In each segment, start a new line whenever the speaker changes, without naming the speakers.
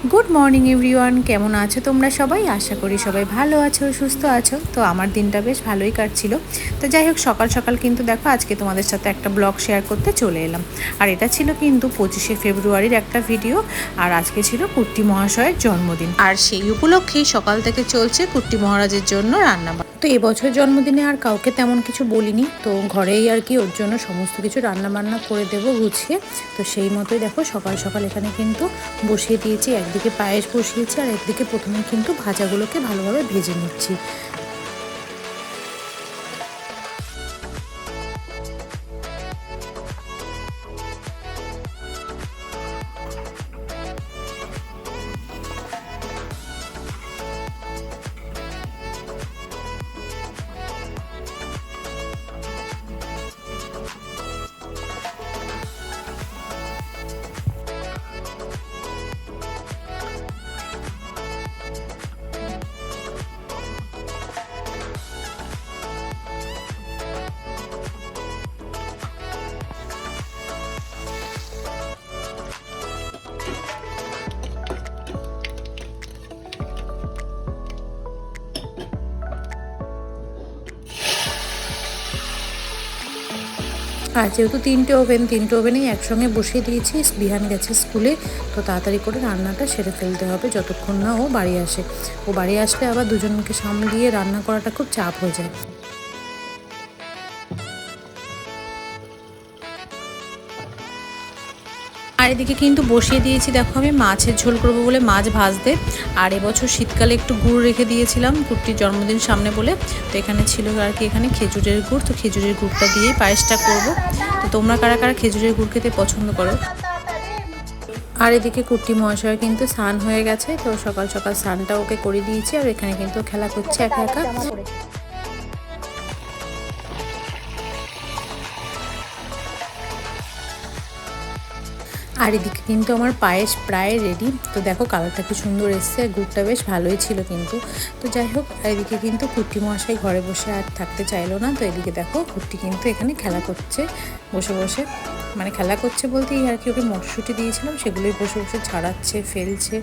Good morning everyone, কেমন আছো তোমরা সবাই? আশা করি সবাই ভালো আছো, সুস্থ আছো। তো আমার দিনটা বেশ ভালোই কাটছিল। তো যাই হোক, সকাল সকাল কিন্তু দেখো আজকে তোমাদের সাথে একটা ব্লগ শেয়ার করতে চলে এলাম। আর এটা ছিল কিন্তু 25শে ফেব্রুয়ারির একটা ভিডিও। আর আজকে ছিল কুট্টি মহাশয়ের জন্মদিন, আর সেই উপলক্ষেই সকাল থেকে চলছে কুট্টি মহারাজের জন্য রান্নাবান্না। তো এবছর জন্মদিনে আর কাউকে তেমন কিছু বলিনি, তো ঘরেই আর কি ওর জন্য সমস্ত কিছু রান্নাবান্না করে দেবো গুছিয়ে। তো সেই মতোই দেখো সকাল সকাল এখানে কিন্তু বসিয়ে দিয়েছি, একদিকে পায়েস বসিয়েছি আর একদিকে প্রথমে কিন্তু ভাজাগুলোকে ভালোভাবে ভেজে নিচ্ছি। আর যেহেতু তিনটে ওভেনেই একসঙ্গে বসিয়ে দিয়েছি, বিহান গেছে স্কুলে, তো তাড়াতাড়ি করে রান্নাটা সেরে ফেলতে হবে যতক্ষণ না ও বাড়ি আসে। ও বাড়ি আসলে আবার দুজনকে সামলিয়ে রান্না করাটা খুব চাপ হয়ে যায়। আর এদিকে কিন্তু বসিয়ে দিয়েছি দেখো আমি মাছের ঝোল করবো বলে মাছ ভাজতে। আর এবছর শীতকালে একটু গুড় রেখে দিয়েছিলাম কুট্টির জন্মদিন সামনে বলে। তো এখানে ছিল আর কি এখানে খেজুরের গুড়, তো খেজুরের গুড়টা দিয়েই পায়েসটা করব। তো তোমরা কারা কারা খেজুরের গুড় খেতে পছন্দ করো? আর এদিকে কুট্টি মহাশয় কিন্তু স্নান হয়ে গেছে, তো সকাল সকাল স্নানটা ওকে করে দিয়েছি। আর এখানে কিন্তু খেলা করছে একা একা। আর এদিকে কিন্তু আমার পায়েস প্রায় রেডি। তো দেখো কালারটা কি সুন্দর এসছে, গুড়টা বেশ ভালোই ছিল কিন্তু। তো যাই হোক, এদিকে কিন্তু কুট্টি মশাই ঘরে বসে আর থাকতে চাইলো না। তো এদিকে দেখো কুট্টি কিন্তু এখানে খেলা করছে বসে বসে, মানে খেলা করছে বলতে এই আর কি ওকে মটরশুঁটি দিয়েছিলাম সেগুলোই বসে বসে ছাড়াচ্ছে, ফেলছে,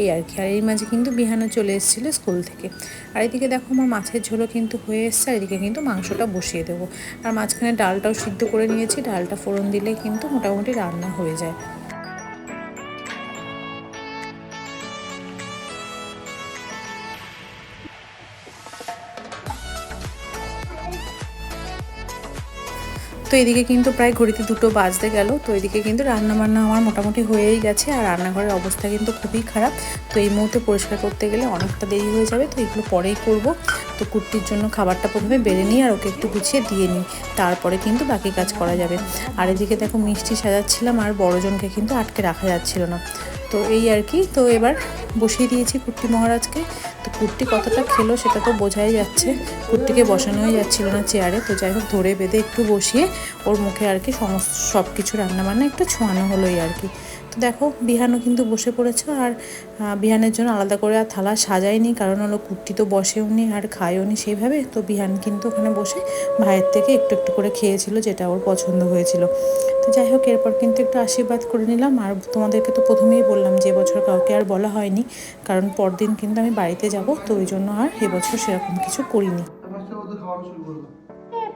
এই আর কি। আর এই মাঝে কিন্তু বিহানও চলে এসেছিলো স্কুল থেকে। আর এদিকে দেখো আমার মাছের ঝোলও কিন্তু হয়ে এসছে। আর এদিকে কিন্তু মাংসটা বসিয়ে দেবো। আর মাঝখানে ডালটাও সিদ্ধ করে নিয়েছি, ডালটা ফোড়ন দিলে কিন্তু মোটামুটি রান্না হয়ে যায়। তো এদিকে কিন্তু প্রায় ঘড়িতে 2টো বাজতে গেল। তো এদিকে কিন্তু রান্নাবান্না আমার মোটামুটি হয়েই গেছে। আর রান্নাঘরের অবস্থা কিন্তু খুবই খারাপ। তো এই মুহূর্তে পরিষ্কার করতে গেলে অনেকটা দেরি হয়ে যাবে, তো এগুলো পরেই করব। তো কুট্টির জন্য খাবারটা প্রথমে বেড়ে নিই আর ওকে একটু গুছিয়ে দিয়ে নিই, তারপরে কিন্তু বাকি কাজ করা যাবে। আর এদিকে দেখো মিষ্টি সাজাচ্ছিলাম, আর বড়জনকে কিন্তু আটকে রাখা যাচ্ছিল না। তো এই আর কি। তো এবার বসিয়ে দিয়েছি কুট্টি মহারাজকে। তো কুট্টি কতটা খেলো সেটা তো বোঝাই যাচ্ছে, কুট্টিকে বসানোই যাচ্ছিল না চেয়ারে। তো যাই হোক ধরে বেঁধে একটু বসিয়ে ওর মুখে আর কি সব কিছু রান্নাবান্না একটু ছোঁয়ানো হলোই আর কি। তো দেখো বিহানও কিন্তু বসে পড়েছে। আর বিহানের জন্য আলাদা করে আর থালা সাজাইনি, কারণ হলো কুট্টি তো বসেও নি আর খায়ও নি সেইভাবে। তো বিহান কিন্তু ওখানে বসে ভাইয়ের থেকে একটু একটু করে খেয়েছিল, যেটা ওর পছন্দ হয়েছিল। তো যাই হোক এরপর কিন্তু একটু আশীর্বাদ করে নিলাম। আর তোমাদেরকে তো প্রথমেই বললাম যে এবছর কাউকে আর বলা হয়নি, কারণ পরদিন কিন্তু আমি বাড়িতে যাব, তো ওই জন্য আর এবছর সেরকম কিছু করিনি।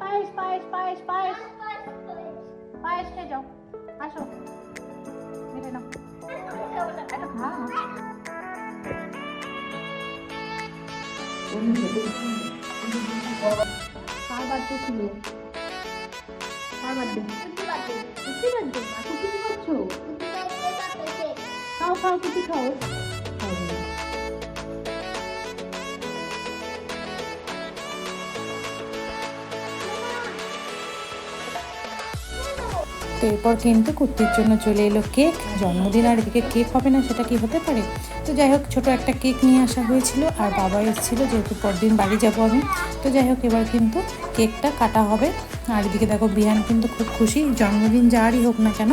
পায়েস পায়েস পায়েস পায়েস পায়েস খেয়ে যাও, আসো মেরে নাও, একটা খা। কার বার্থডে ছিল? কার বার্থডে? কুটি বার্থডে। এখন কিছু খাচ্ছো? খাও খাও কুটি খাও। তো এরপর কিন্তু কুর্তির জন্য চলে এলো কেক, জন্মদিন আর এদিকে কেক হবে না সেটা কি হতে পারে। তো যাই হোক ছোটো একটা কেক নিয়ে আসা হয়েছিল, আর বাবা এসেছিলো যেহেতু পরদিন বাড়ি যাবো আমি। তো যাই হোক এবার কিন্তু কেকটা কাটা হবে। আর এদিকে দেখো বিহান কিন্তু খুব খুশি, জন্মদিন যারই হোক না কেন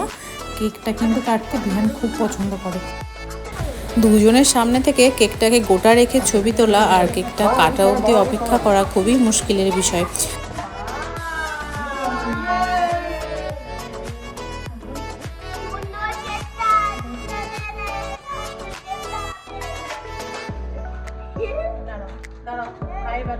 কেকটা কিন্তু কাটতে বিহান খুব পছন্দ করে। দুজনের সামনে থেকে কেকটাকে গোটা রেখে ছবি তোলা আর কেকটা কাটা অবধি অপেক্ষা করা খুবই মুশকিলের বিষয়। তো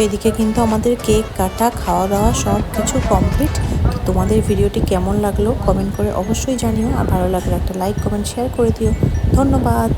এদিকে কিন্তু আমাদের কেক কাটা, খাওয়া দাওয়া সব কিছু কমপ্লিট। তো তোমাদের ভিডিওটি কেমন লাগলো কমেন্ট করে অবশ্যই জানিও, আর ভালো লাগলে একটা লাইক কমেন্ট শেয়ার করে দিও। ধন্যবাদ।